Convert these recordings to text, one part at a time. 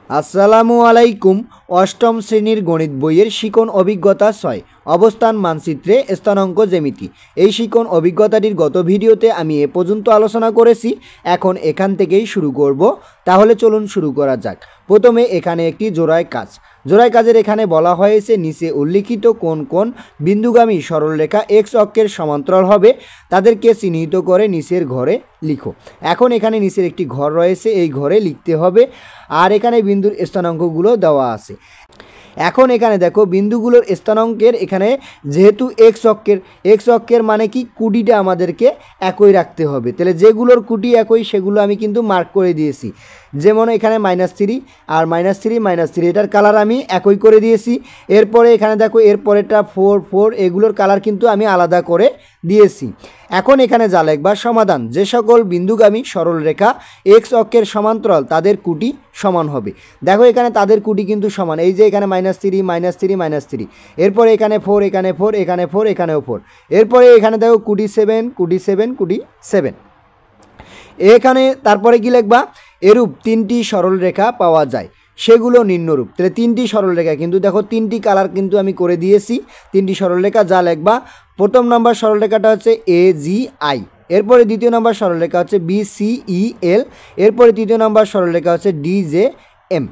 আসসালামু আলাইকুম। অষ্টম শ্রেণীর গণিত বইয়ের শিকন অভিজ্ঞতা ৬ অবস্থান মানচিত্রে স্থানাঙ্ক জ্যামিতি। এই শিকন অভিজ্ঞতাটির গত ভিডিওতে আমি এ পর্যন্ত আলোচনা করেছি। এখন এখান থেকেই শুরু করব। তাহলে চলুন শুরু করা যাক। প্রথমে এখানে একটি জোড়ায় কাজের এখানে বলা হয়েছে নিচে উল্লিখিত কোন কোন বিন্দুগামী সরলরেখা এক্স অক্ষের সমান্তরাল হবে তাদেরকে চিহ্নিত করে নিচের ঘরে লিখো। এখন এখানে নিচের একটি ঘর রয়েছে, এই ঘরে লিখতে হবে। আর এখানে বিন্দুর স্থানাঙ্কগুলো দেওয়া আছে। এখন এখানে দেখো বিন্দুগুলোর স্থানাঙ্কের এখানে যেহেতু এক্স অক্ষের মানে কি কুটিটা আমাদেরকে একই রাখতে হবে। তাহলে যেগুলোর কুটি একই সেগুলো আমি কিন্তু মার্ক করে দিয়েছি। যেমন এখানে -3 আর -3 এটার কালার আমি একই করে দিয়েছি। এরপরে এখানে দেখো এরপরেটা 4 4 এগুলোর কালার কিন্তু আমি আলাদা করে দিয়েছি। এখন এখানে যা লিখবা সমাধান, যে সকল বিন্দুগামী সরলরেখা এক্স অক্ষের সমান্তরাল তাদের কুটি সমান হবে। দেখো এখানে তাদের কুটি কিন্তু সমান। এই যে এখানে -3 এরপরে এখানে 4 এখানে 4 এখানে 4 এখানেও 4। এরপরে এখানে দেখো কুটি 7 এখানে তারপরে কি লিখবা এরূপ তিনটি সরলরেখা পাওয়া যায় সেগুলো নিম্নরূপ। তাহলে তিনটি সরলরেখা কিন্তু দেখো তিনটি কালার কিন্তু আমি করে দিয়েছি। তিনটি সরলরেখা যা লিখবা, প্রথম নম্বর সরলরেখাটা হচ্ছে AGI, এরপরে দ্বিতীয় নম্বর সরলরেখা হচ্ছে BCEL, এরপরে তৃতীয় নম্বর সরলরেখা হচ্ছে DJM।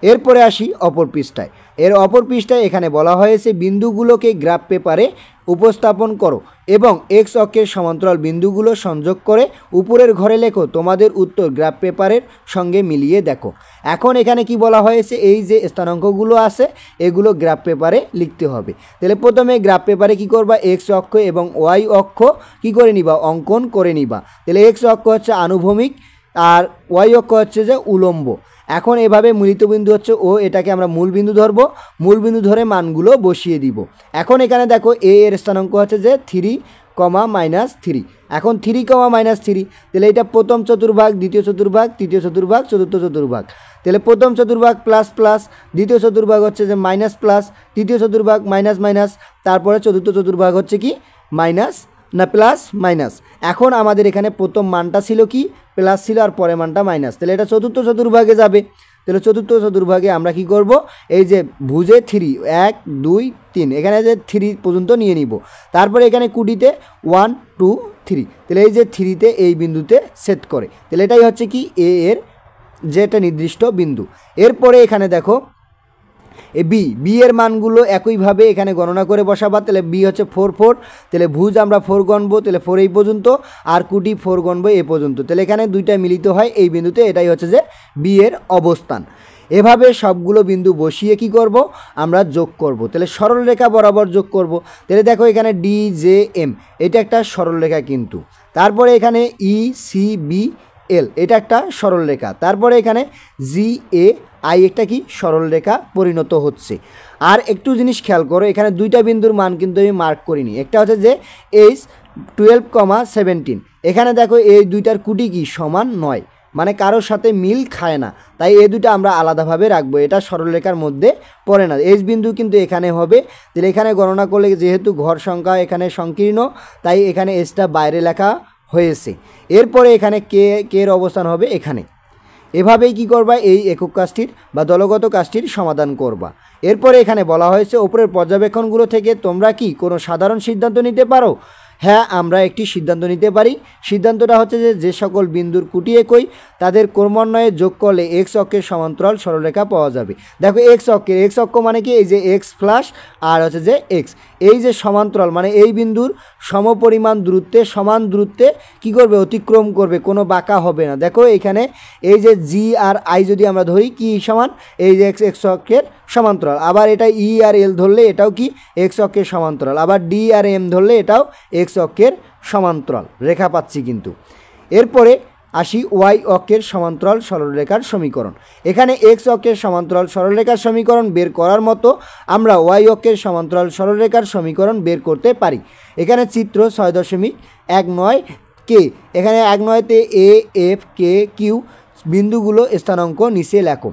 এরপরে আসি অপর পৃষ্ঠায়। এর অপর পৃষ্ঠায় এখানে বলা হয়েছে বিন্দুগুলোকে গ্রাফ পেপারে উপস্থাপন করো এবং এক্স অক্ষের সমান্তরাল বিন্দুগুলো সংযোগ করে উপরের ঘরে লেখো তোমাদের উত্তর গ্রাফ পেপারের সঙ্গে মিলিয়ে দেখো। এখন এখানে কি বলা হয়েছে, এই যে স্থানাঙ্কগুলো আছে এগুলো গ্রাফ পেপারে লিখতে হবে। তাহলে প্রথমে গ্রাফ পেপারে কি করবা, এক্স অক্ষ এবং ওয়াই অক্ষ কি করে নিবা, অঙ্কন করে নিবা। তাহলে এক্স অক্ষ হচ্ছে আনুভূমিক আর ওয়াই অক্ষ হচ্ছে যে উলম্ব। এখন এভাবে মিলিত বিন্দু হচ্ছে ও, এটাকে আমরা মূল বিন্দু ধরবো, মূল বিন্দু ধরে মানগুলো বসিয়ে দিব। এখন এখানে দেখো এ এর স্থানাঙ্ক হচ্ছে যে 3, -3। এখন 3, -3 তাহলে এটা প্রথম চতুর্ভাগ, দ্বিতীয় চতুর্ভাগ, তৃতীয় চতুর্ভাগ, চতুর্থ চতুর্ভাগ। তাহলে প্রথম চতুর্ভাগ প্লাস প্লাস, দ্বিতীয় চতুর্ভাগ হচ্ছে যে মাইনাস প্লাস, তৃতীয় চতুর্ভাগ মাইনাস মাইনাস, তারপরে চতুর্থ চতুর্ভাগ হচ্ছে কি মাইনাস না প্লাস মাইনাস। এখন আমাদের এখানে প্রথম মানটা ছিল কি প্লাস ছিল আর পরের মানটা মাইনাস, তাহলে এটা চতুর্থ চতুর্ভাগে যাবে। তাহলে চতুর্থ চতুর্ভাগে আমরা কি করব, এই যে ভুজে 3 1 2 3 এখানে যে 3 পর্যন্ত নিয়ে নিব। তারপরে এখানে কুটিতে 1 2 3, তাহলে এই যে 3তে এই বিন্দুতে সেট করে, তাহলে এটাই হচ্ছে কি এ এর যে একটা নির্দিষ্ট বিন্দু। এরপরে এখানে দেখো বি এর মানগুলো একইভাবে এখানে গণনা করে বসাবা। তাহলে বি হচ্ছে 4 4, তাহলে ভুজ আমরা 4 গণবো, তাহলে 4 এই পর্যন্ত, আর কুটি 4 গণবো এই পর্যন্ত। তাহলে এখানে দুইটা মিলিত হয় এই বিন্দুতে, এটাই হচ্ছে যে বি এর অবস্থান। এভাবে সবগুলো বিন্দু বসিয়ে কি করব, আমরা যোগ করব। তাহলে সরলরেখা বরাবর যোগ করব। তাহলে দেখো এখানে DJM এটা একটা সরলরেখা কিন্তু। তারপরে এখানে ECBL এটা একটা সরলরেখা। তারপরে এখানে GAI একটা কি সরলরেখা পরিণত হচ্ছে। আর একটু জিনিস খেয়াল করো, এখানে দুইটা বিন্দুর মান কিন্তু আমি মার্ক করিনি। একটা হচ্ছে যে H12,17, এখানে দেখো এই দুইটার কুটি কি সমান নয়, মানে কারোর সাথে মিল খায় না, তাই এই দুটো আমরা আলাদাভাবে রাখবো, এটা সরলরেখার মধ্যে পড়ে না। এইচ বিন্দু কিন্তু এখানে হবে। তাহলে এখানে গণনা করলে যেহেতু ঘর সংখ্যা এখানে সংকীর্ণ, তাই এখানে এসটা বাইরে লেখা হয়েছে। এরপরে এখানে কে এর অবস্থান হবে এখানে। এভাবেই কি করবা, এই একক কাজটির বা দলগত কাজটির সমাধান করবা। এরপরে এখানে বলা হয়েছে উপরের পর্যবেক্ষণগুলো থেকে তোমরা কি কোনো সাধারণ সিদ্ধান্ত নিতে পারো। হ্যাঁ, আমরা একটি সিদ্ধান্ত নিতে পারি। সিদ্ধান্তটা হচ্ছে যে সকল বিন্দুর কুটি একই তাদের ক্রমান্বয়ে যোগ করলে এক্স অক্ষের সমান্তরাল সরলরেখা পাওয়া যাবে। দেখো এক্স অক্ষ মানে কি, এই যে এক্স প্লাস আর হচ্ছে যে এক্স, এই যে সমান্তরাল মানে এই বিন্দুর সমপরিমাণ দূরত্বে সমান দূরত্বে কি করবে, অতিক্রম করবে, কোনো বাঁকা হবে না। দেখো এখানে এই যে জি আর আই যদি আমরা ধরি কি সমান, এই যে এক্স অক্ষের সমান্তরাল। আবার এটা ই আর এল ধরলে এটাও কি এক্স অক্ষের সমান্তরাল। আবার ডি আর এম ধরলে এটাও এক্স অক্ষের সমান্তরাল রেখা পাচ্ছি কিন্তু। এরপরে আসি ওয়াই অক্ষের সমান্তরাল সরলরেখার সমীকরণ। এখানে এক্স অক্ষের সমান্তরাল সরলরেখার সমীকরণ বের করার মতো আমরা ওয়াই অক্ষের সমান্তরাল সরলরেখার সমীকরণ বের করতে পারি। এখানে চিত্র 6.19 কে, এখানে 19তে এ এফ কে কিউ বিন্দুগুলো স্থানাঙ্ক নিচে লেখো।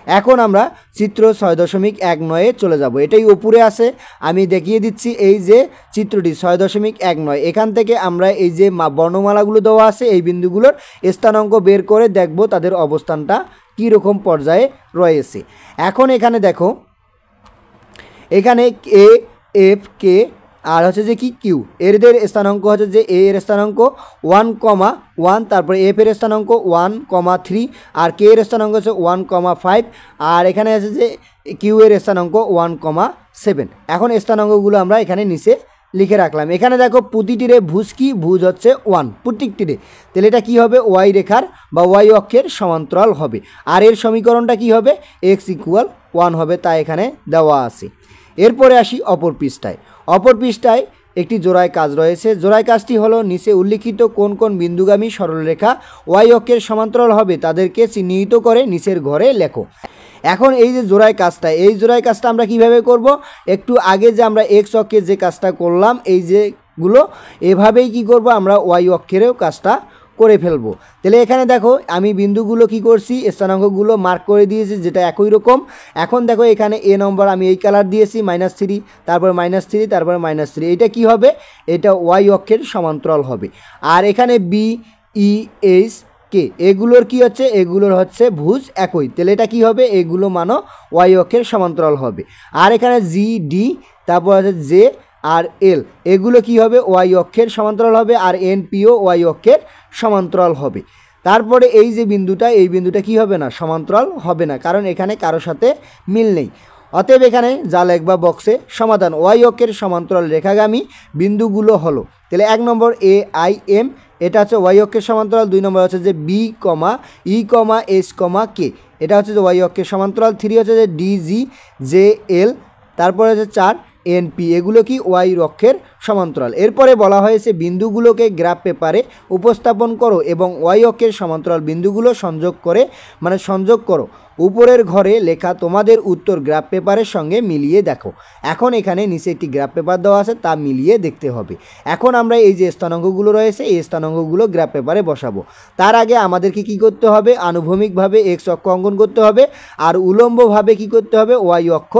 এখন আমরা চিত্র 6.19 চলে যাব। এটাই উপরে আছে, আমি দেখিয়ে দিচ্ছি। এই যে চিত্রটি 6.19, এখান থেকে আমরা এই যে বর্ণমালাগুলো দেওয়া আছে এই বিন্দুগুলোর স্থানাঙ্ক বের করে দেখব তাদের অবস্থানটা কী রকম পর্যায়ে রয়েছে। এখন এখানে দেখো, এখানে এ এফ কে আর হচ্ছে যে কি কিউ, এদের স্থানাঙ্ক হচ্ছে যে এ এর স্থানাঙ্ক 1,1, তারপরে এফ এর স্থানাঙ্ক 1,3 আর কে এর স্থানাঙ্ক হচ্ছে 1,5 আর এখানে আছে যে কিউ এর স্থানাঙ্ক 1,7। এখন স্থানাঙ্কগুলো আমরা এখানে নিচে লিখে রাখলাম। এখানে দেখো প্রতিটিরে ভুজ কি, ভুজ হচ্ছে 1 প্রত্যেকটিরে, তাহলে এটা কী হবে, ওয়াই রেখার বা ওয়াই অক্ষের সমান্তরাল হবে। আর এর সমীকরণটা কি হবে, এক্স ইকুয়াল 1 হবে, তা এখানে দেওয়া আছে। এরপরে আসি অপর পৃষ্ঠায়। অপর পৃষ্ঠায় একটি জোড়ায় কাজ রয়েছে। জোড়ায় কাজটি হলো নিচে উল্লিখিত কোন কোন বিন্দুগামী সরলরেখা ওয়াই অক্ষের সমান্তরাল হবে তাদেরকে চিহ্নিত করে নিচের ঘরে লেখো। এখন এই যে জোড়ায় কাজটা, এই জোড়ায় কাজটা আমরা কিভাবে করব, একটু আগে যে আমরা এক্স অক্ষে যে কাজটা করলাম এই যেগুলো এভাবেই কি করব, আমরা ওয়াই অক্ষেরও কাজটা করে ফেলবো। তাহলে এখানে দেখো আমি বিন্দুগুলো কি করছি, স্থানাঙ্কগুলো মার্ক করে দিয়েছি যেটা একই রকম। এখন দেখো এখানে এ নম্বর আমি এই কালার দিয়েছি -3, তারপর -3, তারপর -3, এটা কি হবে, এটা ওয়াই অক্ষের সমান্তরাল হবে। আর এখানে বি ই এইচ কে এগুলোর কি হচ্ছে, এগুলোর হচ্ছে ভুজ একই, তাহলে এটা কি হবে, এগুলো মানো ওয়াই অক্ষের সমান্তরাল হবে। আর এখানে জি ডি তারপর হচ্ছে জে আর এল এগুলো কি হবে, ওয়াই অক্ষের সমান্তরাল হবে। আর এন পিও ওয়াই অক্ষের সমান্তরাল হবে। তারপরে এই যে বিন্দুটা, এই বিন্দুটা কি হবে না, সমান্তরাল হবে না, কারণ এখানে কারোর সাথে মিল নেই। অতএব এখানে যা লেখবা বক্সে সমাধান, ওয়াই অক্ষের সমান্তরাল রেখাগামী বিন্দুগুলো হলো, তাহলে 1 নম্বর এ আই এম এটা হচ্ছে ওয়াই অক্ষের সমান্তরাল, 2 নম্বর হচ্ছে যে বি ই এইচ কে এটা হচ্ছে যে ওয়াই অক্ষের সমান্তরাল, 3 হচ্ছে যে ডি জি জে এল, তারপরে হচ্ছে 4 এনপি এগুলো কি ওয়াই অক্ষের সমান্তরাল। এরপরে বলা হয়েছে বিন্দুগুলোকে গ্রাফ পেপারে উপস্থাপন করো এবং ওয়াই অক্ষের সমান্তরাল বিন্দুগুলো সংযোগ করো। উপরের ঘরে লেখা তোমাদের উত্তর গ্রাফ পেপারের সঙ্গে মিলিয়ে দেখো। এখন এখানে নিচে একটি গ্রাফ পেপার দেওয়া আছে, তা মিলিয়ে দেখতে হবে। এখন আমরা এই যে স্থানাঙ্কগুলো রয়েছে এই স্থানাঙ্কগুলো গ্রাফ পেপারে বসাবো। তার আগে আমাদেরকে কি করতে হবে, আনুভূমিকভাবে এক্স অক্ষ অঙ্কন করতে হবে আর উলম্বভাবে কি করতে হবে, ওয়াই অক্ষ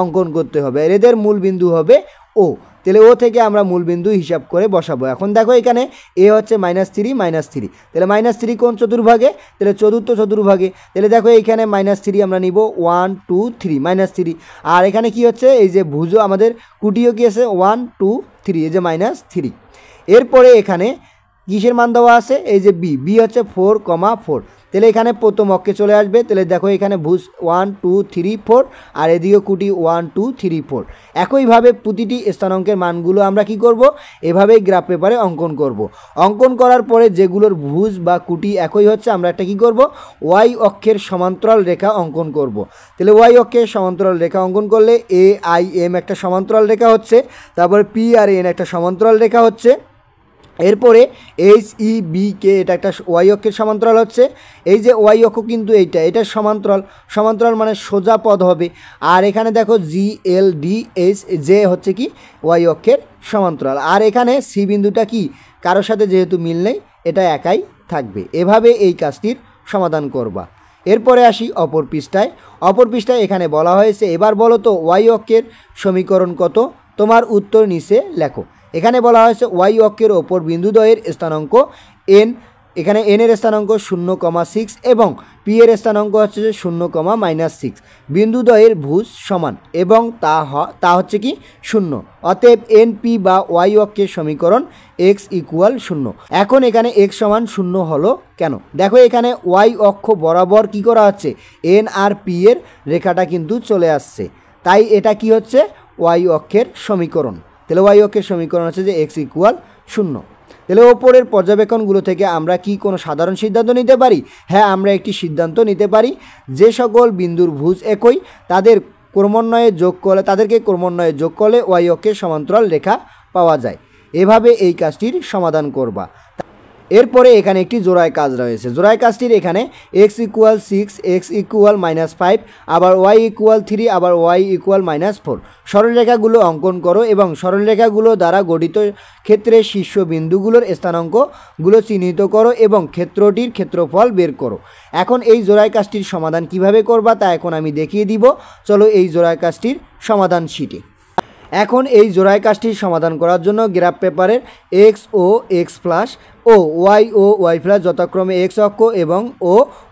অঙ্কন করতে হবে। আর এদের মূল বিন্দু হবে ও, তাহলে ও থেকে আমরা মূল বিন্দু হিসাব করে বসাবো। এখন দেখো এখানে এ হচ্ছে -3, তাহলে -3 কোন চতুর্ভাগে, তাহলে চতুর্থ চতুর্ভাগে, তাহলে দেখো এইখানে -3 আমরা নিব 1 2 3 -3। আর এখানে কি হচ্ছে, এই যে ভুজও আমাদের কুটিও কি আছে 1 2 3, এই যে -3। এরপরে এখানে কিসের মান দেওয়া আছে, এই যে বি হচ্ছে 4,4, তাহলে এখানে প্রথম অক্ষে চলে আসবে। তাহলে দেখো এখানে ভুজ 1 2 3 4 আর এদিকে কুটি 1 2 3 4। একইভাবে প্রতিটি স্থানাঙ্কের মানগুলো আমরা কি করব, এভাবেই গ্রাফ পেপারে অঙ্কন করব। অঙ্কন করার পরে যেগুলোর ভুজ বা কুটি একই হচ্ছে, আমরা একটা কি করব, ওয়াই অক্ষের সমান্তরাল রেখা অঙ্কন করব। তাহলে ওয়াই অক্ষের সমান্তরাল রেখা অঙ্কন করলে এ আই এম একটা সমান্তরাল রেখা হচ্ছে, তারপরে পি আর এন একটা সমান্তরাল রেখা হচ্ছে, এরপরে এইচ ই বি কে এটা একটা ওয়াই অক্ষের সমান্তরাল হচ্ছে। এই যে ওয়াই অক্ষ কিন্তু এটা সমান্তরাল মানে সোজা পদ হবে। আর এখানে দেখো জি এল ডি এইচ জে হচ্ছে কি ওয়াই অক্ষের সমান্তরাল। আর এখানে সি বিন্দুটা কি কারোর সাথে যেহেতু মিল নেই, এটা একাই থাকবে। এভাবে এই কাজটির সমাধান করবা। এরপরে আসি অপর পৃষ্ঠায়। এখানে বলা হয়েছে, এবার বলো তো ওয়াই অক্ষের সমীকরণ কত, তোমার উত্তর নিচে লেখো। এখানে বলা হয়েছে ওয়াই অক্ষের ওপর বিন্দুদ্বয়ের স্থানাঙ্ক এন, এখানে এন এর স্থানাঙ্ক 0,6 এবং পি এর স্থানাঙ্ক হচ্ছে 0,-6। বিন্দুদ্বয়ের ভুজ সমান এবং তা হচ্ছে কি 0। অতএব এন পি বা ওয়াই অক্ষের সমীকরণ x ইকুয়াল 0। এখন এখানে x সমান 0 হলো কেন, দেখো এখানে ওয়াই অক্ষ বরাবর কি করা হচ্ছে, এন আর পি এর রেখাটা কিন্তু চলে আসছে, তাই এটা কি হচ্ছে ওয়াই অক্ষের সমীকরণ। তাহলে ওয়াই অক্ষের সমীকরণ হচ্ছে যে x ইকুয়াল 0। তাহলে ওপরের পর্যবেক্ষণগুলো থেকে আমরা কি কোনো সাধারণ সিদ্ধান্ত নিতে পারি? হ্যাঁ, আমরা একটি সিদ্ধান্ত নিতে পারি, যে সকল বিন্দুর ভুজ একই তাদেরকে ক্রমান্বয়ে যোগ করলে ওয়াই অক্ষের সমান্তরাল রেখা পাওয়া যায়। এভাবে এই কাজটির সমাধান করবা। এরপরে এখানে একটি জোড়ায় কাজ রয়েছে। জোড়ায় কাজটির এখানে x ইকুয়াল 6, x ইকুয়াল -5, আবার y ইকুয়াল 3, আবার y ইকুয়াল -4। সরলরেখাগুলো অঙ্কন করো এবং সরলরেখাগুলো দ্বারা গঠিত ক্ষেত্রের শীর্ষ বিন্দুগুলোর স্থানাঙ্কগুলো চিহ্নিত করো এবং ক্ষেত্রটির ক্ষেত্রফল বের করো। এখন এই জোড়ায় কাজটির সমাধান কিভাবে করবা তা এখন আমি দেখিয়ে দিব। চলো এই জোড়ায় কাজটির সমাধান শিটে। এখন এই জোড়ায় কাজটির সমাধান করার জন্য গ্রাফ পেপারের এক্স ও এক্স প্লাস ও ওয়াই প্লাস যথাক্রমে এক্স অক্ষ এবং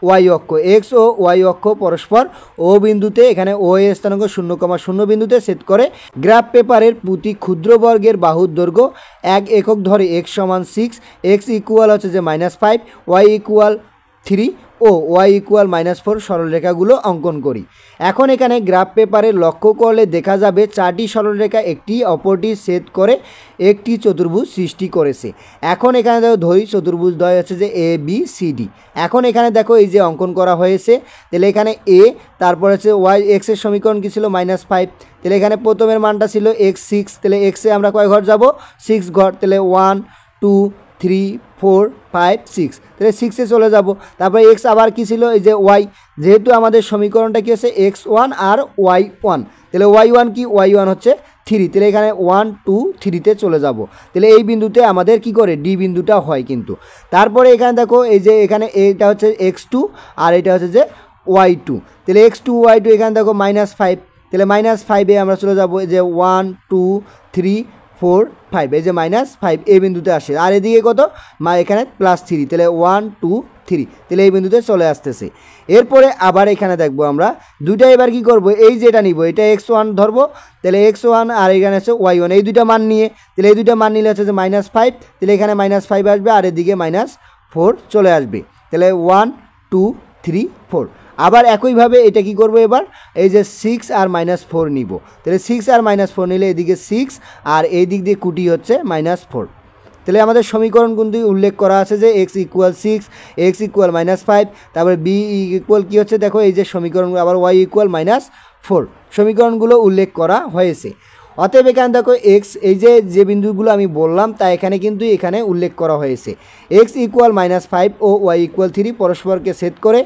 ওয়াই অক্ষ, এক্স ও ওয়াই অক্ষ পরস্পর ও বিন্দুতে, এখানে ও এর স্থানাঙ্ক 0,0 বিন্দুতে সেট করে গ্রাফ পেপারের প্রতি ক্ষুদ্র বর্গের বাহুর দৈর্ঘ্য 1 একক ধরে x সমান 6, এক্স ইকুয়াল হচ্ছে যে -5, ওয়াই ইকুয়াল 3 ও ওয়াই ইকুয়াল -4 সরলরেখাগুলো অঙ্কন করি। এখন এখানে গ্রাফ পেপারে লক্ষ্য করলে দেখা যাবে 4টি সরলরেখা একটি অপরটি ছেদ করে একটি চতুর্ভুজ সৃষ্টি করেছে। এখন এখানে দেখো চতুর্ভুজ দ্বয় হচ্ছে যে এ বি সি ডি। এখন এখানে দেখো এই যে অঙ্কন করা হয়েছে, তাহলে এখানে এ, তারপর হচ্ছে ওয়াই, এক্সের সমীকরণ কী ছিল -5, তাহলে এখানে প্রথমের মানটা ছিল x6, তাহলে এক্সে আমরা কয় ঘর যাব 6 ঘর, তাহলে 1 2 3 4 5 6, তাহলে 6-এ চলে যাব। তারপরে এক্স আবার কি ছিল এই যে ওয়াই, যেহেতু আমাদের সমীকরণটা কি হচ্ছে x1 আর y1, তাহলে y1 কি, y1 হচ্ছে 3, তাহলে এখানে 1 2 3-তে চলে যাব। তাহলে এই বিন্দুতে আমাদের কি করে ডি বিন্দুটা হয় কিন্তু। তারপরে এখানে দেখো এই যে এখানে এটা হচ্ছে x2 আর এটা হচ্ছে যে y2, তাহলে x2 y2 এখানে দেখো -5, তাহলে -5-এ আমরা চলে যাব এই যে 1 2 3 4 5, এই যে -5 এই বিন্দুতে আসে, আর এদিকে কত এখানে +3, তাহলে 1 2 3, তাহলে এই বিন্দুতে চলে আসতেছে। এরপরে আবার এখানে দেখবো আমরা দুইটা, এবার কি করব, এই যেটা নিব এটা x1 ধরবো, তাহলে x1 আর এখানে হচ্ছে y1, এই দুইটা মান নিয়ে, তাহলে এই দুইটা মান নিলে হচ্ছে যে -5, তাহলে এখানে -5 আসবে আর এদিকে -4 চলে আসবে, তাহলে 1 2 3 4। আবার একইভাবে এটা কি করব, এবার এই যে 6 আর -4 নিব, তাহলে 6 আর -4 নিলে এদিকে 6 আর এই দিক দিয়ে কুটি হচ্ছে -4। তাহলে আমাদের সমীকরণ কিন্তু উল্লেখ করা আছে যে x ইকুয়াল 6, x ইকুয়াল -5, তারপরে b ইকুয়াল কী হচ্ছে দেখো এই যে সমীকরণ, আবার y ইকুয়াল -4 সমীকরণগুলো উল্লেখ করা হয়েছে। অতএব এখানে দেখো এক্স, এই যে বিন্দুগুলো আমি বললাম তা এখানে কিন্তু এখানে উল্লেখ করা হয়েছে। x ইকুয়াল -5 ও y ইকুয়াল 3 পরস্পরকে ছেদ করে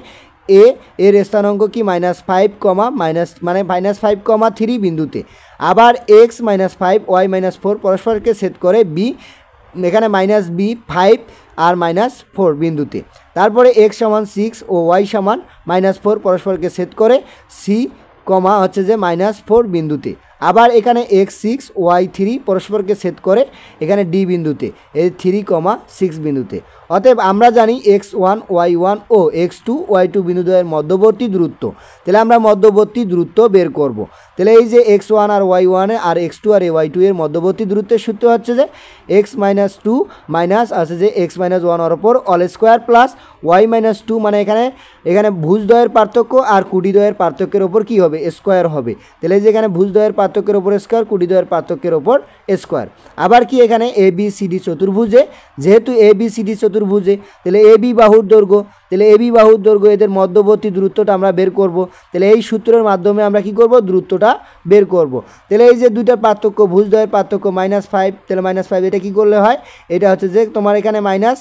এ এর স্থানাঙ্ক কি -5, মানে -5,3 বিন্দুতে। আবার x -5 y -4 পরস্পরকে ছেদ করে বি, এখানে -b5 আর -4 বিন্দুতে। তারপরে x সমান 6 ও y সমান -4 পরস্পরকে ছেদ করে সি, হচ্ছে যে -4 বিন্দুতে। আবার এখানে x6 y3 পরস্পরকে ছেদ করে এখানে ডি বিন্দুতে, এই 3,6 বিন্দুতে। অতএব আমরা জানি x1 y1 ও x2 y2 বিন্দুদ্বয়ের মধ্যবর্তী দূরত্ব, তাহলে আমরা মধ্যবর্তী দূরত্ব বের করব। তাহলে এই যে x1 আর y1 আর x2 আর y2 এর মধ্যবর্তী দূরত্বের সূত্র হচ্ছে যে x - 2 মাইনাস আছে যে x - 1 এর উপর অল স্কোয়ার প্লাস y - 2, মানে এখানে ভুজদ্বয়ের পার্থক্য আর কুটিদ্বয়ের পার্থক্যের ওপর কি হবে, স্কোয়ার হবে। তাহলে যে এখানে ভুজদ্বয়ের পার্থক্যের ওপর স্কোয়ার, কুটিদ্বয়ের পার্থক্যের ওপর স্কোয়ার। আবার কি এখানে ABCD চতুর্ভুজে, যেহেতু ABCD চতুর্ভুজে তাহলে AB বাহুর দৈর্ঘ্য, তাহলে AB বাহুর দৈর্ঘ্য এদের মধ্যবর্তী দূরত্বটা আমরা বের করব। তাহলে এই সূত্রের মাধ্যমে আমরা কি করব, দূরত্বটা বের করব। তাহলে এই যে দুইটার পার্থক্য, ভুজদ্বয়ের পার্থক্য -5, তাহলে -5 এটা কি করলে হয়, এটা হচ্ছে যে তোমার এখানে -5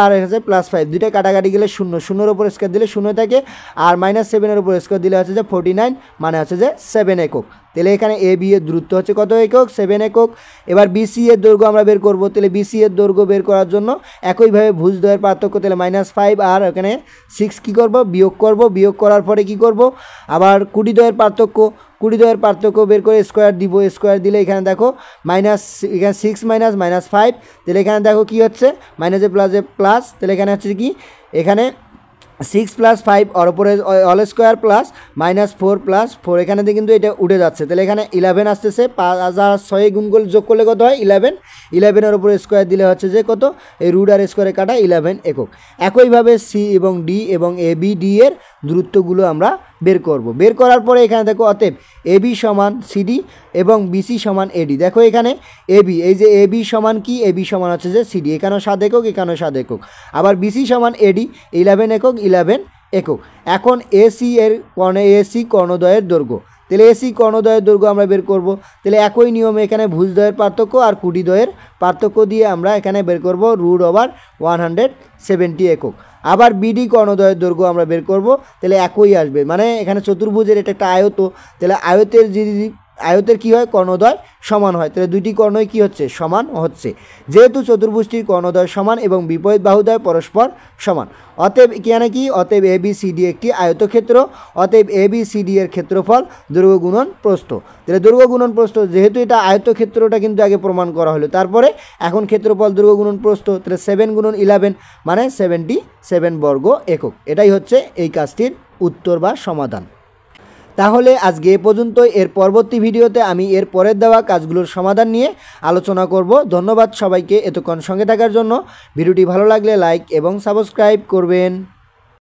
আর হচ্ছে +5, দুইটা কাটাকাটি গেলে 0, 0-এর উপর স্কোয়ার দিলে 0 থাকে, আর -7-এর উপর স্কোয়ার দিলে হচ্ছে যে 49, মানে হচ্ছে যে 7 একক। তাহলে এখানে AB এর দূরত্ব হচ্ছে কত একক, 7 একক। এবার BC এর দৈর্ঘ্য আমরা বের করব, তাহলে BC এর দৈর্ঘ্য বের করার জন্য একইভাবে ভুজদ্বয়ের পার্থক্য, তাহলে -5 আর এখানে 6 কি করব, বিয়োগ করব, বিয়োগ করার পরে কি করব, আবার কুটিদ্বয়ের পার্থক্য বের করে স্কোয়ার দিব, স্কোয়ার দিলে এখানে দেখো এখানে 6 - -5, তাহলে এখানে দেখো কি হচ্ছে মাইনাসে প্লাস, তাহলে এখানে হচ্ছে কি এখানে 6 + 5 ওর উপরে অল স্কোয়ার প্লাস -4 + 4, এখানে দিয়ে কিন্তু এটা উঠে যাচ্ছে, তাহলে এখানে 11 আসতেছে, 5 আর 6 গুণ করে যোগ করলে কত হয় 11, 11-এর উপরে স্কোয়ার দিলে হচ্ছে যে কত, এই রুট আর স্কোয়ারে কাটা 11 একক। একইভাবে সি এবং ডি এবং ABD এর দূরত্বগুলো আমরা বের করব। বের করার পরে এখানে দেখো অতএব AB সমান CD এবং BC সমান AD। দেখো এখানে AB, এই যে AB সমান কি, AB সমান হচ্ছে যে CD, এখানেও 7 একক, এখানেও 7 একক। আবার BC সমান AD 11 একক, 11 একক। এখন AC এর AC কর্ণদ্বয়ের দৈর্ঘ্য, তাহলে AC কর্ণদ্বয়ের দৈর্ঘ্য আমরা বের করব। তাহলে একই নিয়মে এখানে ভুজদ্বয়ের পার্থক্য আর কুটিদ্বয়ের পার্থক্য দিয়ে আমরা এখানে বের করব √170 একক। আবার BD কর্ণদ্বয়ের দৈর্ঘ্য আমরা বের করব, তাহলে একই আসবে, মানে এখানে চতুর্ভুজের এটা একটা আয়ত, তাহলে আয়তের যদি আয়তের কি হয়, কর্ণদ্বয় সমান হয়। তাহলে দুইটি কর্ণই কি হচ্ছে, সমান হচ্ছে। যেহেতু চতুর্ভুজটির কর্ণদ্বয় সমান এবং বিপরীত বাহুদ্বয় পরস্পর সমান, অতএব এখানে কি, অতএব এ বি সি ডি একটি আয়তক্ষেত্র। অতএব এ বি সি ডি এর ক্ষেত্রফল দৈর্ঘ্য গুণন প্রস্থ। তাহলে দৈর্ঘ্য গুণন প্রস্থ, যেহেতু এটা আয়তক্ষেত্রটা কিন্তু আগে প্রমাণ করা হলো, তারপরে এখন ক্ষেত্রফল দৈর্ঘ্য গুণন প্রস্থ। তাহলে 7 গুণন 11 মানে 77 বর্গ একক। এটাই হচ্ছে এই কাজটির উত্তর বা সমাধান। তাহলে আজকে এ পর্যন্ত। এর পরবর্তী ভিডিওতে আমি এর পরের দেওয়া কাজগুলোর সমাধান নিয়ে আলোচনা করব। ধন্যবাদ সবাইকে এতক্ষণ সঙ্গে থাকার জন্য। ভিডিওটি ভালো লাগলে লাইক এবং সাবস্ক্রাইব করবেন।